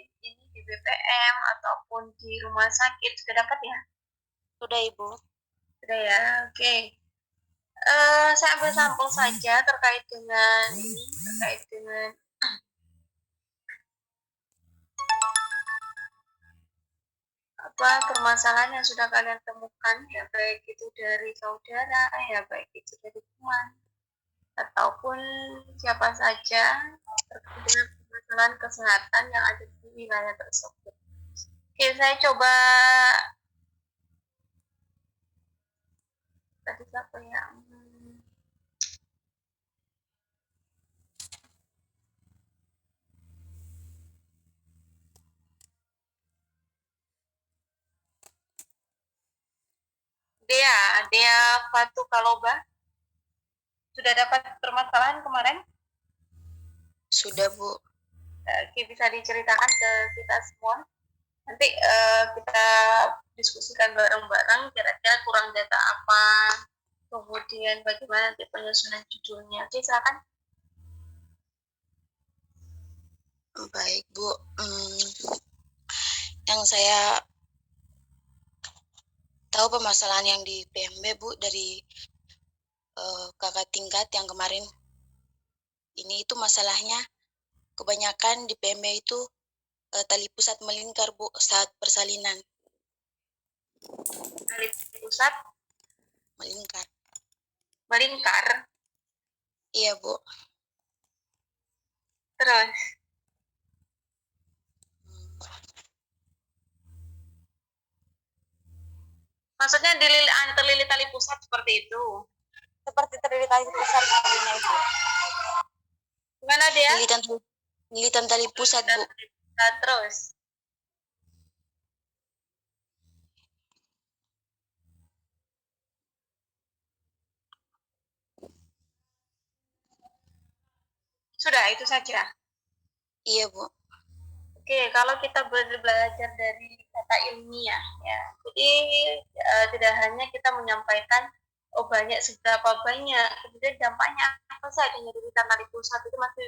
ini di BPM ataupun di rumah sakit sudah dapat ya? Sudah, Ibu. Sudah ya, oke. Saya ambil sampel saja terkait dengan apa permasalahan yang sudah kalian temukan, ya baik itu dari saudara, ya baik itu dari teman, ataupun siapa saja terkait dengan permasalahan kesehatan yang ada di wilayah tersebut. Oke, saya coba tadi siapa ya? Dea Fatu Kaloba. Sudah dapat permasalahan kemarin? Sudah, Bu. Oke, bisa diceritakan ke kita semua. Nanti kita diskusikan bareng-bareng kira-kira kurang data apa, kemudian bagaimana nanti penyusunan judulnya. Oke, silakan. Baik, Bu. Yang saya tahu permasalahan yang di PMB, Bu, dari kakak tingkat yang kemarin. Ini itu masalahnya kebanyakan di PMB itu tali pusat melingkar, Bu, saat persalinan. Tali pusat Melingkar. melingkar. Iya, Bu. Terus maksudnya terlilit tali pusat seperti itu? Seperti terlilit tali pusat sepertinya, Ibu. Gimana dia? Lilitan tali pusat, Bu. Terus sudah itu saja. Iya, Bu. Oke, kalau kita belajar dari kata ilmiah ya, jadi tidak hanya kita menyampaikan banyak seberapa banyak, kemudian dampaknya apa saja dari tali pusat itu masih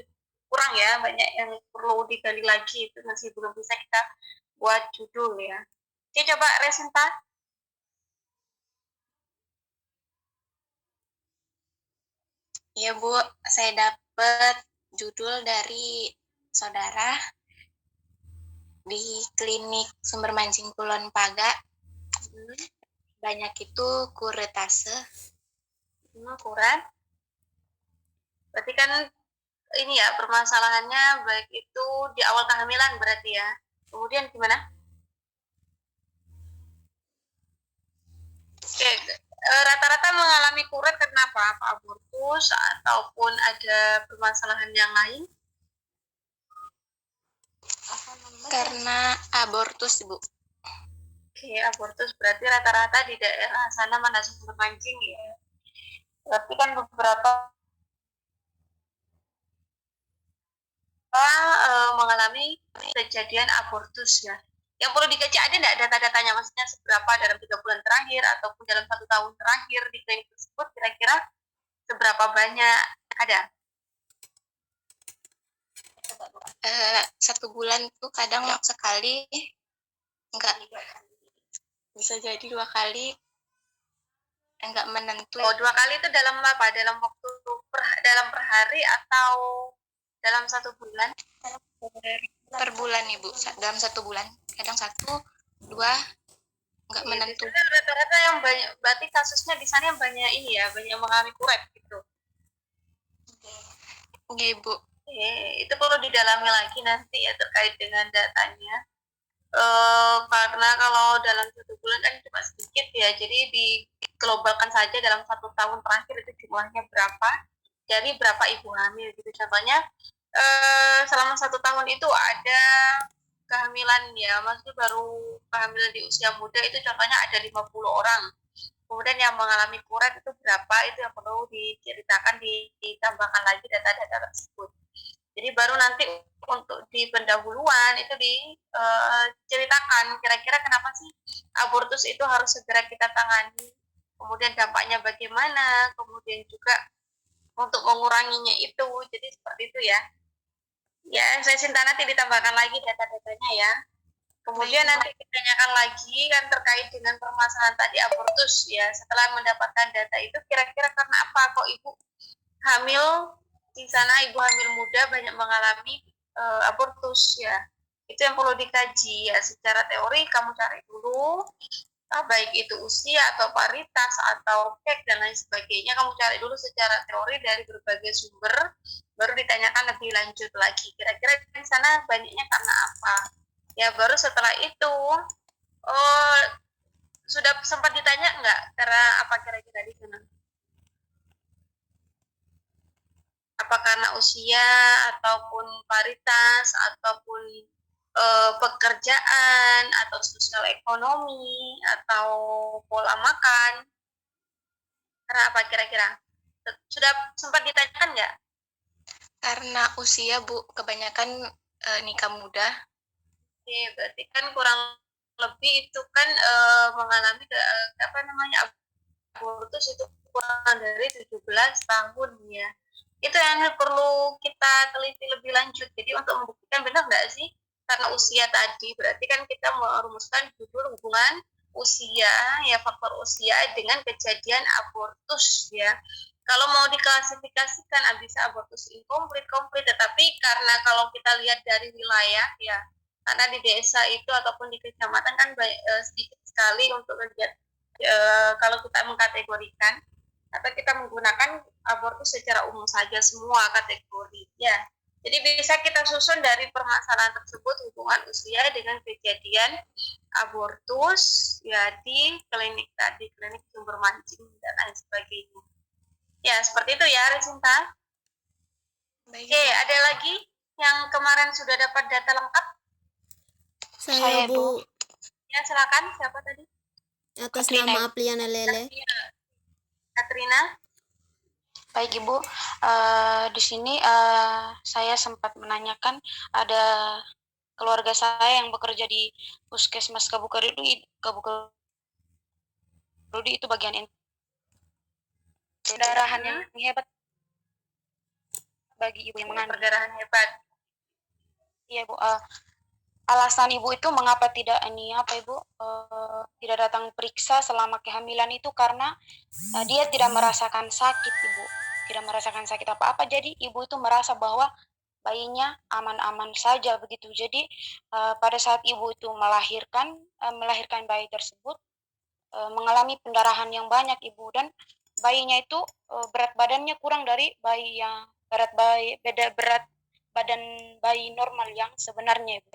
kurang ya, banyak yang perlu digali lagi, itu masih belum bisa kita buat judul ya. Oke, coba Resinta. Iya, Bu, saya dapat judul dari saudara di klinik Sumber Mancing Kulon Paga. Banyak itu kuretase. Kurang. Berarti kan ini ya permasalahannya baik itu di awal kehamilan berarti ya. Kemudian gimana? Oke, rata-rata mengalami kuret karena apa? Abortus ataupun ada permasalahan yang lain? Karena abortus, Bu. Oke, abortus berarti rata-rata di daerah sana mana sumber mancing ya. Tapi kan beberapa mengalami kejadian abortus ya. Yang perlu dikaji ada nggak data-datanya, maksudnya seberapa dalam 3 bulan terakhir ataupun dalam 1 tahun terakhir di klinik tersebut, kira-kira seberapa banyak ada? 1 bulan tuh kadang sekali, enggak, bisa jadi 2 kali, enggak menentu. Oh, 2 kali itu dalam apa? Dalam waktu dalam per hari atau dalam 1 bulan? Per bulan, Ibu, dalam 1 bulan. Kadang 1, 2, enggak menentu. Rata-rata yang banyak, berarti kasusnya di sana yang banyak ini ya, banyak mengalami kuret gitu. Oke, Ibu. Itu perlu didalami lagi nanti ya terkait dengan datanya. Karena kalau dalam 1 bulan kan cuma sedikit ya, jadi diglobalkan saja dalam 1 tahun terakhir itu jumlahnya berapa, jadi berapa ibu hamil gitu. Contohnya selama 1 tahun itu ada kehamilan ya, maksudnya baru kehamilan di usia muda itu contohnya ada 50 orang. Kemudian yang mengalami kuret itu berapa, itu yang perlu diceritakan, ditambahkan lagi data-data tersebut. Jadi baru nanti untuk di pendahuluan itu diceritakan kira-kira kenapa sih abortus itu harus segera kita tangani, kemudian dampaknya bagaimana, kemudian juga untuk menguranginya itu. Jadi seperti itu ya. Ya, saya Sinta nanti ditambahkan lagi data-datanya ya. Kemudian Baik, nanti ditanyakan lagi kan terkait dengan permasalahan tadi abortus ya. Setelah mendapatkan data itu kira-kira karena apa kok ibu hamil di sana, ibu hamil muda banyak mengalami abortus ya. Itu yang perlu dikaji ya. Secara teori kamu cari dulu baik itu usia atau paritas atau cek dan lain sebagainya, kamu cari dulu secara teori dari berbagai sumber, baru ditanyakan lebih lanjut lagi kira-kira di sana banyaknya karena apa ya. Baru setelah itu oh, sudah sempat ditanya nggak karena apa kira-kira di sana, apa karena usia ataupun paritas ataupun pekerjaan atau sosial ekonomi atau pola makan, karena apa kira-kira? Sudah sempat ditanyakan nggak? karena usia Bu, kebanyakan nikah muda. Oke, berarti kan kurang lebih itu kan mengalami apa namanya abortus itu kurang dari 17 tahun ya. Itu yang perlu kita teliti lebih lanjut. Jadi untuk membuktikan benar nggak sih karena usia tadi, berarti kan kita merumuskan judul hubungan usia ya, faktor usia dengan kejadian abortus ya. Kalau mau diklasifikasikan bisa abortus inkomplit, komplit, tetapi karena kalau kita lihat dari wilayah ya, karena di desa itu ataupun di kecamatan kan sedikit sekali untuk melihat kalau kita mengkategorikan atau kita menggunakan abortus secara umum saja semua kategori ya. Jadi bisa kita susun dari permasalahan tersebut hubungan usia dengan kejadian abortus ya di klinik tadi, klinik sumber mancing dan lain sebagainya. Ya, seperti itu ya, Resinta. Baik, Oke, ada lagi yang kemarin sudah dapat data lengkap? Saya Bu, Ya, silakan. Siapa tadi? atas Katrina. nama Apliana Lele. Katrina. Baik Ibu, di sini saya sempat menanyakan ada keluarga saya yang bekerja di Puskesmas Kabukarudi itu bagian perdarahan yang hebat bagi ibu yang mengandung. Perdarahan hebat. Iya Bu, alasan ibu itu mengapa tidak Ibu tidak datang periksa selama kehamilan itu karena dia tidak merasakan sakit Ibu, tidak merasakan sakit apa-apa, jadi ibu itu merasa bahwa bayinya aman-aman saja begitu. Jadi pada saat ibu itu melahirkan bayi tersebut mengalami pendarahan yang banyak Ibu, dan bayinya itu berat badannya kurang dari bayi yang berat badan bayi normal yang sebenarnya Ibu.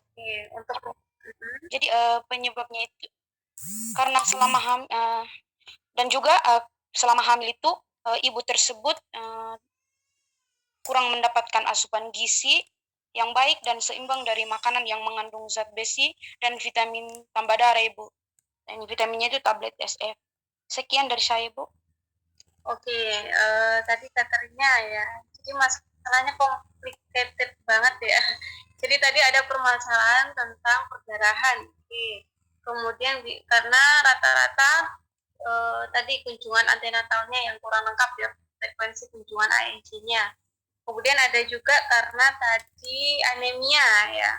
Untuk Jadi penyebabnya itu karena dan juga selama hamil itu ibu tersebut kurang mendapatkan asupan gizi yang baik dan seimbang dari makanan yang mengandung zat besi dan vitamin tambah darah Ibu. Dan vitaminnya itu tablet SF. Sekian dari saya Bu. Oke, tadi kategorinya ya. Jadi masalahnya complicated banget ya. Jadi tadi ada permasalahan tentang perdarahan. Oke. Kemudian karena rata-rata tadi kunjungan antenatalnya yang kurang lengkap ya, frekuensi kunjungan ANG-nya. Kemudian ada juga karena tadi anemia ya,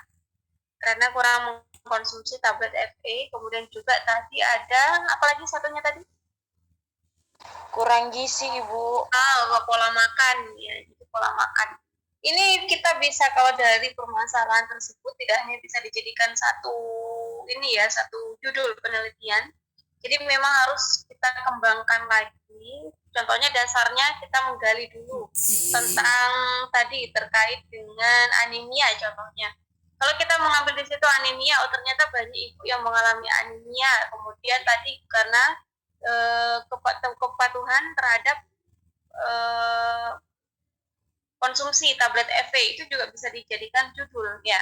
karena kurang mengkonsumsi tablet FA. Kemudian juga tadi ada apalagi satunya tadi? Kurang gizi Ibu. Pola makan ya, jadi pola makan. Ini kita bisa kalau dari permasalahan tersebut tidak hanya bisa dijadikan satu judul penelitian. Jadi memang harus kita kembangkan lagi. Contohnya dasarnya kita menggali dulu tentang tadi terkait dengan anemia contohnya. Kalau kita mengambil di situ anemia, ternyata banyak ibu yang mengalami anemia. Kemudian tadi karena kepatuhan terhadap konsumsi tablet FA itu juga bisa dijadikan judul ya.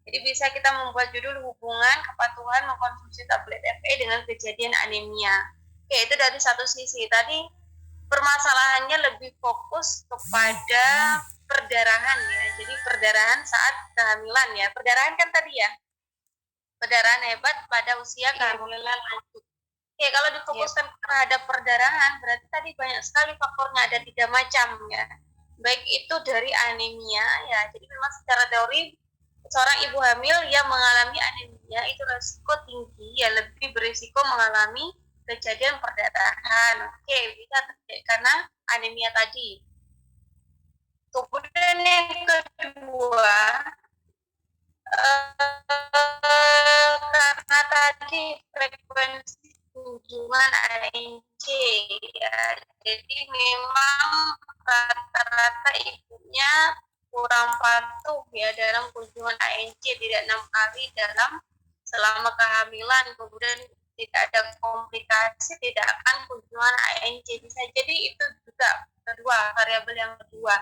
Jadi bisa kita membuat judul hubungan kepatuhan mengkonsumsi tablet FA dengan kejadian anemia. Oke, itu dari satu sisi. Tadi permasalahannya lebih fokus kepada perdarahan ya. Jadi perdarahan saat kehamilan ya. Perdarahan kan tadi ya. Perdarahan hebat pada usia kehamilan lanjut. Oke, kalau difokuskan terhadap perdarahan, berarti tadi banyak sekali faktornya, ada 3 macam ya. baik itu dari anemia ya. Jadi memang secara teori seorang ibu hamil yang mengalami anemia itu resiko tinggi ya, lebih berisiko mengalami kejadian perdarahan. Oke, bisa terjadi karena anemia tadi. Kemudian yang kedua, karena tadi frekuensi kunjungan ANC ya, jadi memang rata-rata ibunya kurang patuh ya dalam kunjungan ANC, tidak 6 kali dalam selama kehamilan, kemudian tidak ada komplikasi, tidak akan kunjungan ANC. Bisa jadi itu juga kedua, variabel yang kedua.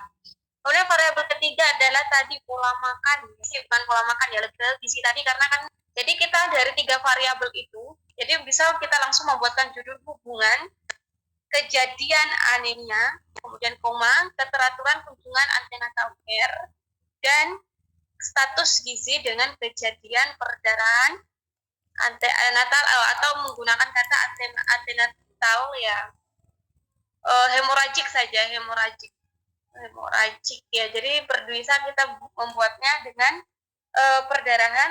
Kemudian variabel ketiga adalah tadi pola makan. Bukan pola makan ya, lebih ke gizi tadi, karena kan jadi kita dari 3 variabel itu, jadi bisa kita langsung membuatkan judul hubungan kejadian anemia, kemudian koma, keteraturan kunjungan antenatal care, dan status gizi dengan kejadian perdarahan antenatal atau menggunakan kata antenatal ya, hemoragik saja, hemoragik ya. Jadi bisa kita membuatnya dengan perdarahan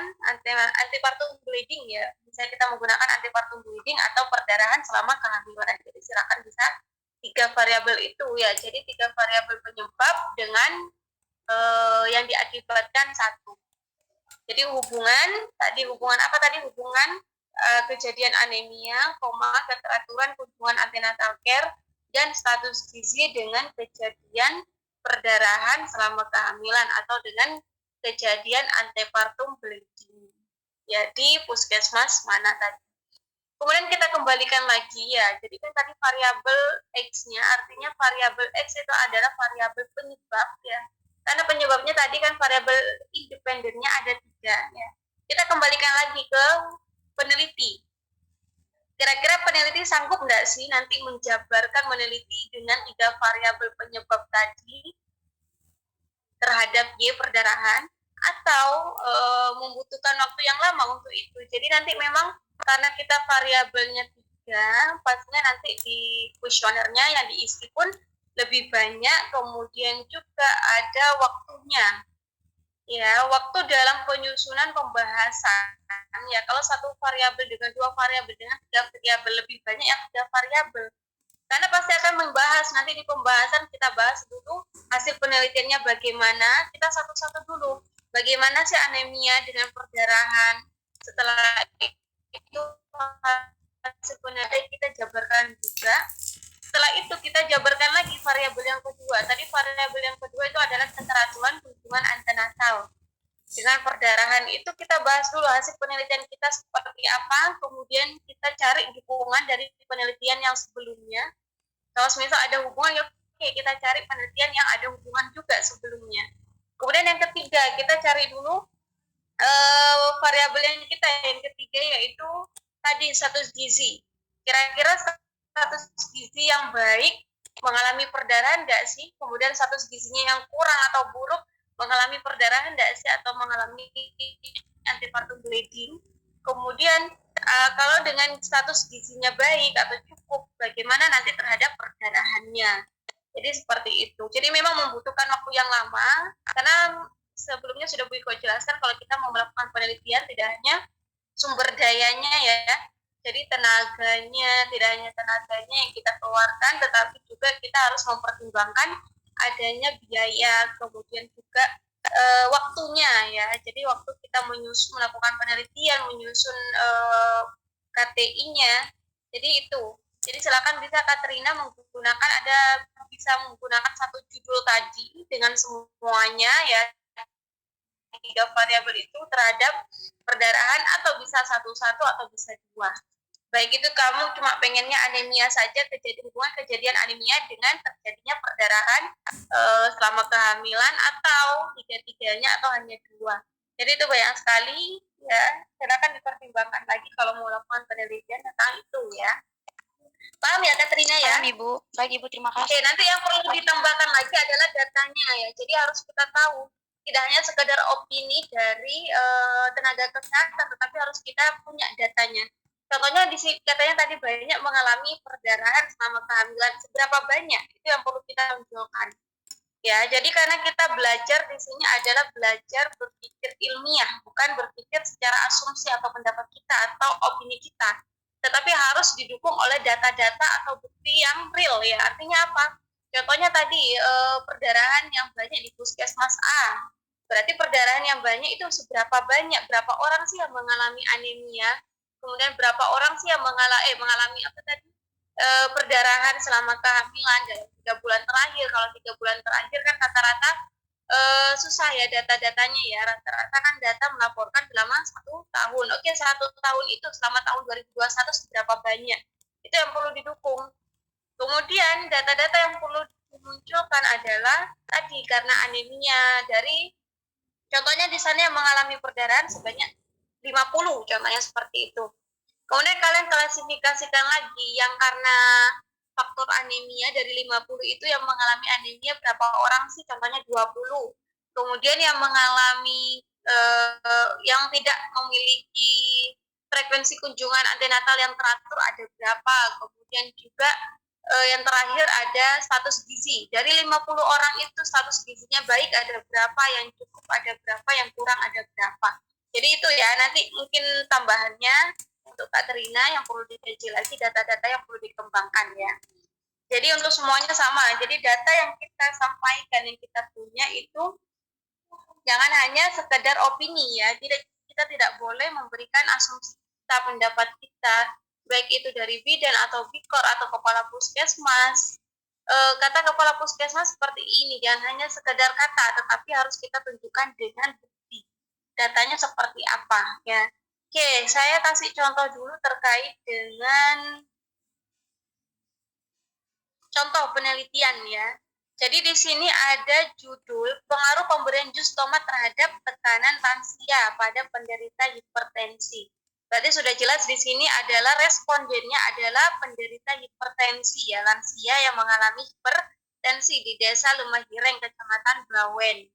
antepartum bleeding ya. Bisa kita menggunakan antepartum bleeding atau perdarahan selama kehamilan. Jadi silakan bisa 3 variabel itu ya. Jadi 3 variabel penyebab dengan yang diakibatkan satu. Jadi hubungan apa tadi, hubungan kejadian anemia, keteraturan kunjungan antenatal care, dan status gizi dengan kejadian perdarahan selama kehamilan atau dengan kejadian antepartum bleeding ya di puskesmas mana tadi. Kemudian kita kembalikan lagi ya, jadi kan tadi variabel X-nya, artinya variabel X itu adalah variabel penyebab ya, karena penyebabnya tadi kan variabel independennya ada 3 ya. Kita kembalikan lagi ke peneliti. Kira-kira peneliti sanggup nggak sih nanti menjabarkan, meneliti dengan 3 variabel penyebab tadi terhadap Y perdarahan, atau membutuhkan waktu yang lama untuk itu. Jadi nanti memang karena kita variabelnya 3, pastinya nanti di kuesionernya yang diisi pun lebih banyak, kemudian juga ada waktunya. Ya, waktu dalam penyusunan pembahasan. Ya, kalau satu variabel dengan 2 variabel dengan 3 variabel, lebih banyak yang 3 variabel. Karena pasti akan membahas, nanti di pembahasan kita bahas dulu hasil penelitiannya bagaimana, kita satu-satu dulu. Bagaimana sih anemia dengan perdarahan, setelah itu hasil penelitian kita jabarkan juga. Setelah itu kita jabarkan lagi variabel yang kedua. Tadi variabel yang kedua itu adalah keteraturan hubungan antenatal dengan perdarahan. Itu kita bahas dulu hasil penelitian kita seperti apa, kemudian kita cari dukungan dari penelitian yang sebelumnya. Kalau misal ada hubungan, ya oke, kita cari penelitian yang ada hubungan juga sebelumnya. Kemudian yang ketiga, kita cari dulu variabel yang ketiga, yaitu tadi status gizi. Kira-kira status gizi yang baik mengalami perdarahan nggak sih? Kemudian status gizinya yang kurang atau buruk mengalami perdarahan nggak sih, atau mengalami antepartum bleeding. Kemudian kalau dengan status gizinya baik atau cukup, bagaimana nanti terhadap perdarahannya. Jadi seperti itu. Jadi memang membutuhkan waktu yang lama, karena sebelumnya sudah Bu Iko jelaskan kalau kita mau melakukan penelitian tidak hanya sumber dayanya ya, jadi tenaganya, tidak hanya tenaganya yang kita keluarkan, tetapi juga kita harus mempertimbangkan adanya biaya, kemudian juga waktunya ya. Jadi waktu kita melakukan penelitian, menyusun KTI-nya, jadi itu. Jadi silakan bisa Katrina bisa menggunakan satu judul tadi dengan semuanya ya, 3 variabel itu terhadap perdarahan, atau bisa satu-satu atau bisa 2. Baik itu kamu cuma pengennya anemia saja, kejadian anemia dengan terjadinya perdarahan selama kehamilan, atau 3-tiganya, atau hanya 2. Jadi itu banyak sekali ya, silakan dipertimbangkan lagi kalau mau melakukan penelitian tentang itu ya. Paham ya Katrina ya? Paham Ibu. Baik Ibu, terima kasih. Oke, nanti yang perlu ditambahkan lagi adalah datanya ya. Jadi harus kita tahu, tidak hanya sekedar opini dari tenaga kesehatan, tetapi harus kita punya datanya. Contohnya di sini katanya tadi banyak mengalami perdarahan selama kehamilan. Seberapa banyak? Itu yang perlu kita tunjukkan. Ya, jadi karena kita belajar di sini adalah belajar berpikir ilmiah, bukan berpikir secara asumsi atau pendapat kita atau opini kita, tetapi harus didukung oleh data-data atau bukti yang real ya. Artinya apa? Contohnya tadi perdarahan yang banyak di puskesmas A. Berarti perdarahan yang banyak itu seberapa banyak? Berapa orang sih yang mengalami anemia? Kemudian berapa orang sih yang mengalami apa tadi? Perdarahan selama kehamilan dalam 3 bulan terakhir. Kalau 3 bulan terakhir kan rata-rata susah ya data-datanya ya. Rata-rata kan data melaporkan selama 1 tahun. Oke, 1 tahun itu selama tahun 2021 seberapa banyak? Itu yang perlu didukung. Kemudian data-data yang perlu dimunculkan adalah tadi karena anemia dari contohnya di sana yang mengalami perdarahan sebanyak 50, contohnya seperti itu. Kemudian kalian klasifikasikan lagi yang karena faktor anemia dari 50 itu yang mengalami anemia berapa orang sih? Contohnya 20. Kemudian yang mengalami yang tidak memiliki frekuensi kunjungan antenatal yang teratur ada berapa? Kemudian juga yang terakhir ada status gizi. Dari 50 orang itu status gizinya baik ada berapa, yang cukup ada berapa, yang kurang ada berapa. Jadi itu ya, nanti mungkin tambahannya untuk Kak Trina yang perlu dikaji lagi, data-data yang perlu dikembangkan ya. Jadi untuk semuanya sama. Jadi data yang kita sampaikan, yang kita punya itu jangan hanya sekedar opini ya. Kita tidak boleh memberikan asumsi kita, pendapat kita, baik itu dari bidan atau bikor atau kepala puskesmas. Kata kepala puskesmas seperti ini, jangan hanya sekedar kata, tetapi harus kita tunjukkan dengan bukti. Datanya seperti apa ya. Oke, saya kasih contoh dulu terkait dengan contoh penelitian ya. Jadi di sini ada judul pengaruh pemberian jus tomat terhadap tekanan lansia pada penderita hipertensi. Berarti sudah jelas di sini adalah respondennya adalah penderita hipertensi ya, lansia yang mengalami hipertensi di Desa Lumahireng, Kecamatan Blawen.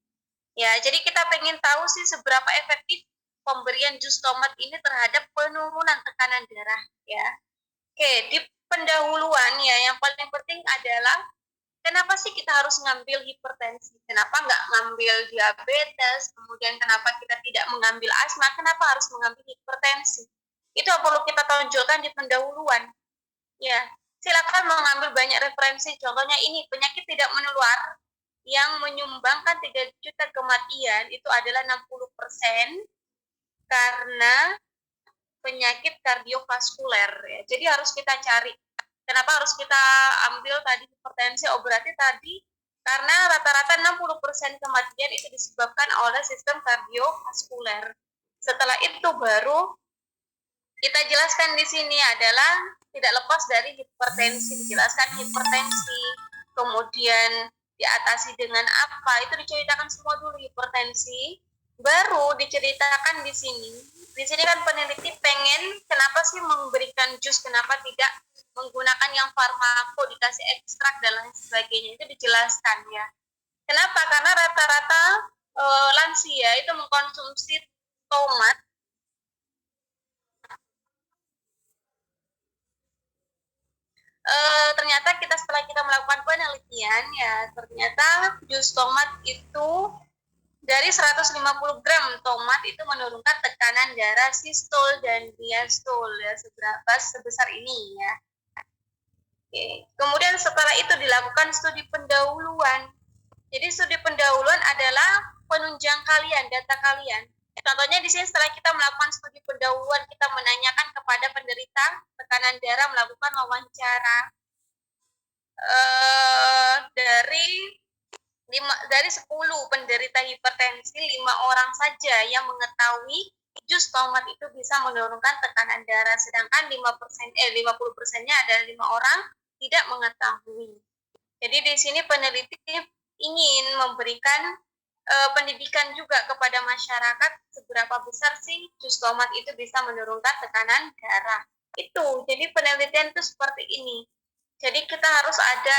Ya, jadi kita pengen tahu sih seberapa efektif pemberian jus tomat ini terhadap penurunan tekanan darah ya. Oke, di pendahuluan ya yang paling penting adalah kenapa sih kita harus ngambil hipertensi? Kenapa nggak ngambil diabetes? Kemudian kenapa kita tidak mengambil asma? Kenapa harus mengambil hipertensi? Itu yang perlu kita tonjolkan di pendahuluan. Ya, silakan mengambil banyak referensi. Contohnya ini penyakit tidak menular yang menyumbangkan 3 juta kematian itu adalah 60% karena penyakit kardiovaskuler ya. Jadi harus kita cari. Kenapa harus kita ambil tadi hipertensi? Oh, berarti tadi karena rata-rata 60% kematian itu disebabkan oleh sistem kardiovaskuler. Setelah itu baru kita jelaskan di sini adalah tidak lepas dari hipertensi, dijelaskan hipertensi, kemudian diatasi dengan apa, itu diceritakan semua dulu hipertensi, baru diceritakan di sini. Di sini kan peneliti pengen kenapa sih memberikan jus, kenapa tidak menggunakan yang farmako, dikasih ekstrak dan lain sebagainya, itu dijelaskan ya. Kenapa? Karena rata-rata lansia itu mengkonsumsi tomat ternyata setelah kita melakukan penelitian ya ternyata jus tomat itu dari 150 gram tomat itu menurunkan tekanan darah sistol dan diastol ya sebesar ini ya. Oke. Kemudian setelah itu dilakukan studi pendahuluan. Jadi studi pendahuluan adalah penunjang kalian, data kalian. Contohnya di sini setelah kita melakukan studi pendahuluan, kita menanyakan kepada penderita tekanan darah, melakukan wawancara dari 10 penderita hipertensi, 5 orang saja yang mengetahui jus tomat itu bisa menurunkan tekanan darah, sedangkan 50%-nya adalah 5 orang tidak mengetahui. Jadi di sini peneliti ingin memberikan pendidikan juga kepada masyarakat seberapa besar sih jus tomat itu bisa menurunkan tekanan darah. Itu, jadi penelitian itu seperti ini. Jadi kita harus ada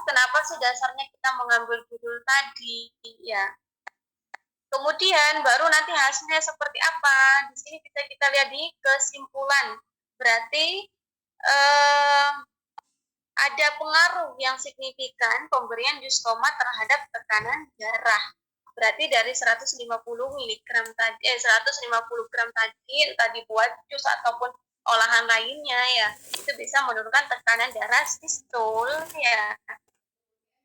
kenapa sih dasarnya kita mengambil judul tadi ya. Kemudian baru nanti hasilnya seperti apa. Di sini bisa kita lihat di kesimpulan. Berarti ada pengaruh yang signifikan pemberian jus tomat terhadap tekanan darah. Berarti dari 150 miligram tadi 150 gram tadi entah dibuat jus ataupun olahan lainnya ya, itu bisa menurunkan tekanan darah sistol ya.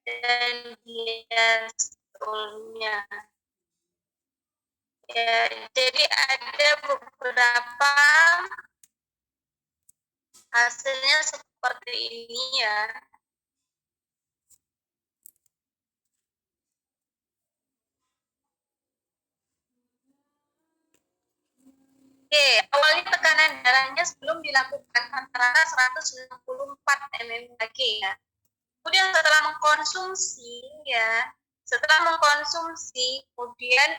Dan diastolnya. Ya, jadi ada beberapa hasilnya seperti ini ya. Oke, awalnya tekanan darahnya sebelum dilakukan antara 164 mmHg ya. Kemudian setelah mengkonsumsi, kemudian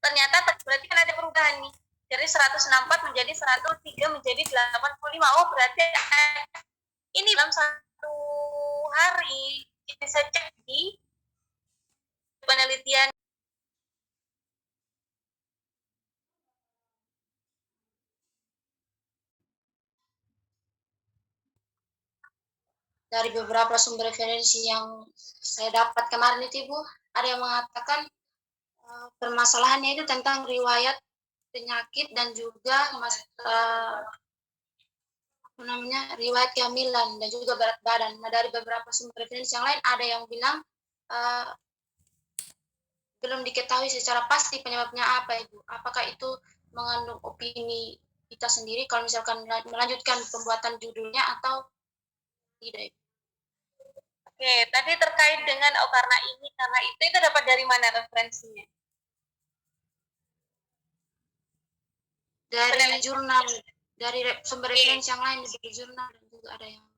ternyata berarti kan ada perubahan nih. Dari 164 menjadi 103 menjadi 85. Oh, berarti ini dalam 1 hari. Bisa cek di penelitian. Dari beberapa sumber referensi yang saya dapat kemarin itu Ibu, ada yang mengatakan permasalahannya itu tentang riwayat penyakit dan juga riwayat kehamilan dan juga berat badan. Nah, dari beberapa sumber referensi yang lain ada yang bilang belum diketahui secara pasti penyebabnya apa Ibu. Apakah itu mengandung opini kita sendiri kalau misalkan melanjutkan pembuatan judulnya atau tidak Ibu? Oke, tadi terkait dengan karena ini, karena itu dapat dari mana referensinya? Dari jurnal, dari sumber referensi yang lain, dari jurnal dan juga ada yang.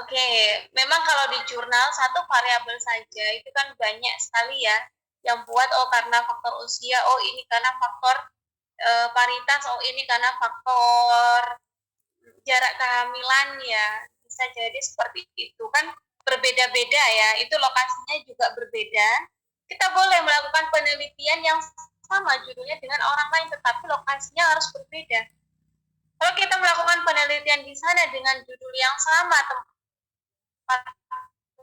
Oke, memang kalau di jurnal satu variabel saja itu kan banyak sekali ya yang buat karena faktor usia, ini karena faktor paritas, ini karena faktor jarak kehamilan ya, bisa jadi seperti itu kan berbeda-beda ya, itu lokasinya juga berbeda. Kita boleh melakukan penelitian yang sama judulnya dengan orang lain, tetapi lokasinya harus berbeda. Kalau kita melakukan penelitian di sana dengan judul yang sama, tempat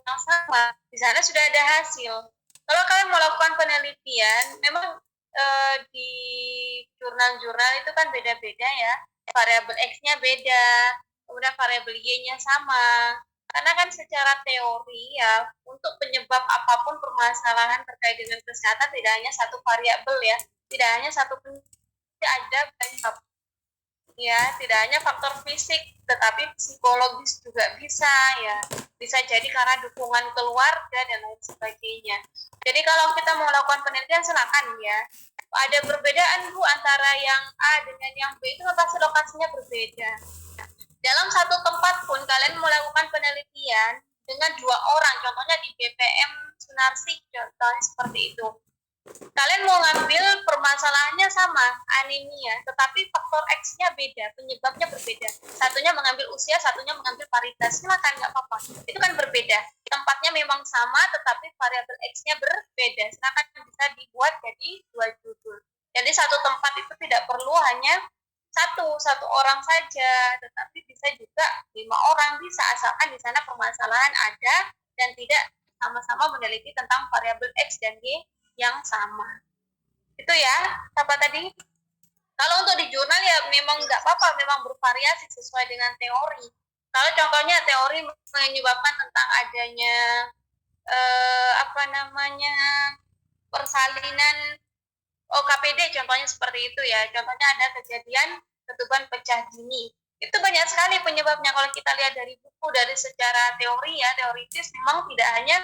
yang sama, di sana sudah ada hasil. Kalau kalian melakukan penelitian, memang di jurnal-jurnal itu kan beda-beda ya, variabel X-nya beda, kemudian variabel Y-nya sama. Karena kan secara teori ya, untuk penyebab apapun permasalahan terkait dengan kesehatan tidak hanya satu variabel ya, tidak hanya satu penyebab, ada banyak ya, tidak hanya faktor fisik, tetapi psikologis juga bisa ya. Bisa jadi karena dukungan keluarga dan lain sebagainya. Jadi kalau kita mau melakukan penelitian silakan ya. Ada perbedaan Bu antara yang A dengan yang B itu pasti lokasinya berbeda. Dalam satu tempat pun kalian melakukan penelitian dengan 2 orang, contohnya di BPM Sunarsih, contohnya seperti itu. Kalian mau ngambil permasalahannya sama, anemia, tetapi faktor X-nya beda, penyebabnya berbeda. Satunya mengambil usia, satunya mengambil paritas. Silakan, nggak apa-apa. Itu kan berbeda. Tempatnya memang sama, tetapi variabel X-nya berbeda. Silakan bisa dibuat jadi 2 judul. Jadi satu tempat itu tidak perlu hanya satu orang saja, tetapi bisa juga 5 orang bisa, asalkan di sana permasalahan ada dan tidak sama-sama meneliti tentang variabel X dan Y yang sama. Itu ya, apa tadi? Kalau untuk di jurnal ya memang nggak apa-apa, memang bervariasi sesuai dengan teori. Kalau contohnya teori menyebabkan tentang adanya persalinan KPD, contohnya seperti itu ya. Contohnya ada kejadian ketuban pecah dini. Itu banyak sekali penyebabnya kalau kita lihat dari buku, dari secara teori ya, teoritis memang tidak hanya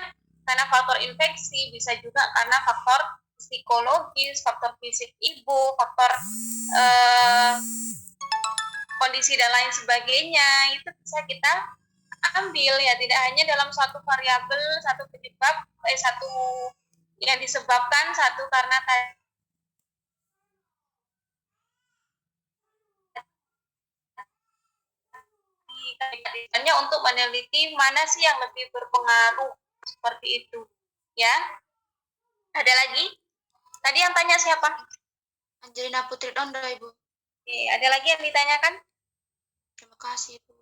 karena faktor infeksi, bisa juga karena faktor psikologis, faktor fisik ibu, faktor kondisi dan lain sebagainya. Itu bisa kita ambil ya, tidak hanya dalam satu variabel, satu penyebab, satu yang disebabkan, satu karena untuk meneliti mana sih yang lebih berpengaruh seperti itu ya. Ada lagi? Tadi yang tanya siapa? Angelina Putri Dondo Ibu. Oke, ada lagi yang ditanyakan? Terima kasih Ibu.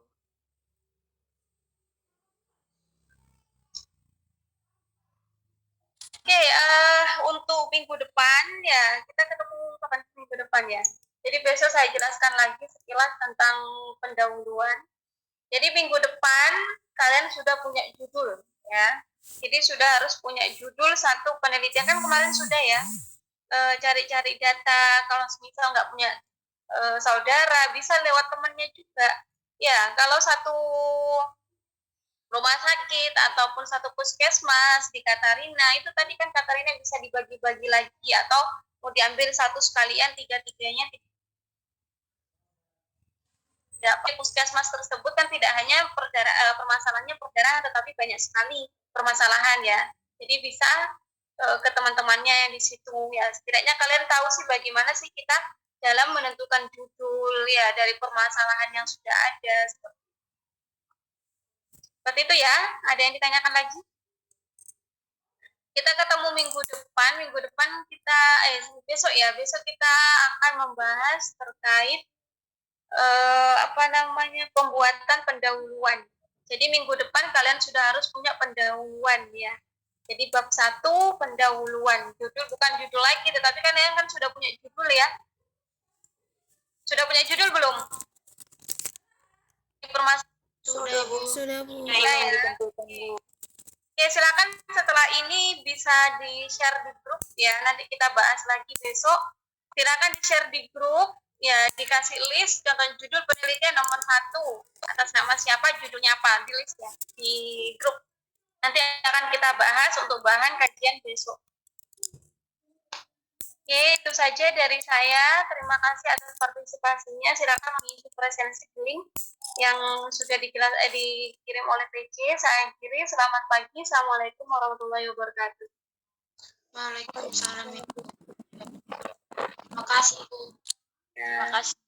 minggu depan ya, kita ketemu kapan minggu depan ya. Jadi besok saya jelaskan lagi sekilas tentang pendahuluan. Jadi minggu depan kalian sudah punya judul ya. Jadi sudah harus punya judul satu penelitian, kan kemarin sudah ya, cari-cari data. Kalau misal nggak punya saudara, bisa lewat temannya juga. Ya, kalau satu rumah sakit ataupun satu puskesmas di Katarina, itu tadi kan Katarina bisa dibagi-bagi lagi, atau mau diambil satu sekalian, tiga-tiganya tidak. Puskesmas tersebut kan tidak hanya permasalahannya perdarahan, tetapi banyak sekali permasalahan ya. Jadi bisa ke teman-temannya yang di situ ya. Setidaknya kalian tahu sih bagaimana sih kita dalam menentukan judul ya dari permasalahan yang sudah ada. Seperti itu ya. Ada yang ditanyakan lagi? Kita ketemu minggu depan. Minggu depan kita besok kita akan membahas terkait pembuatan pendahuluan. Jadi minggu depan kalian sudah harus punya pendahuluan ya. Jadi bab 1 pendahuluan. Judul bukan judul lagi, tetapi kan kalian kan sudah punya judul ya. Sudah punya judul belum? Sudah, Bu. Sudah, Bu. Ya. Oke, silakan setelah ini bisa di-share di grup ya. Nanti kita bahas lagi besok. Silakan di-share di grup ya, dikasih list contoh judul penelitian nomor 1 atas nama siapa, judulnya apa, di list ya di grup. Nanti akan kita bahas untuk bahan kajian besok. Oke, itu saja dari saya. Terima kasih atas partisipasinya. Silakan mengisi presensi link yang sudah dikirim oleh PC. Saya akhiri. Selamat pagi. Assalamualaikum warahmatullahi wabarakatuh. Waalaikumsalam. Terima kasih, Bu. Terima kasih.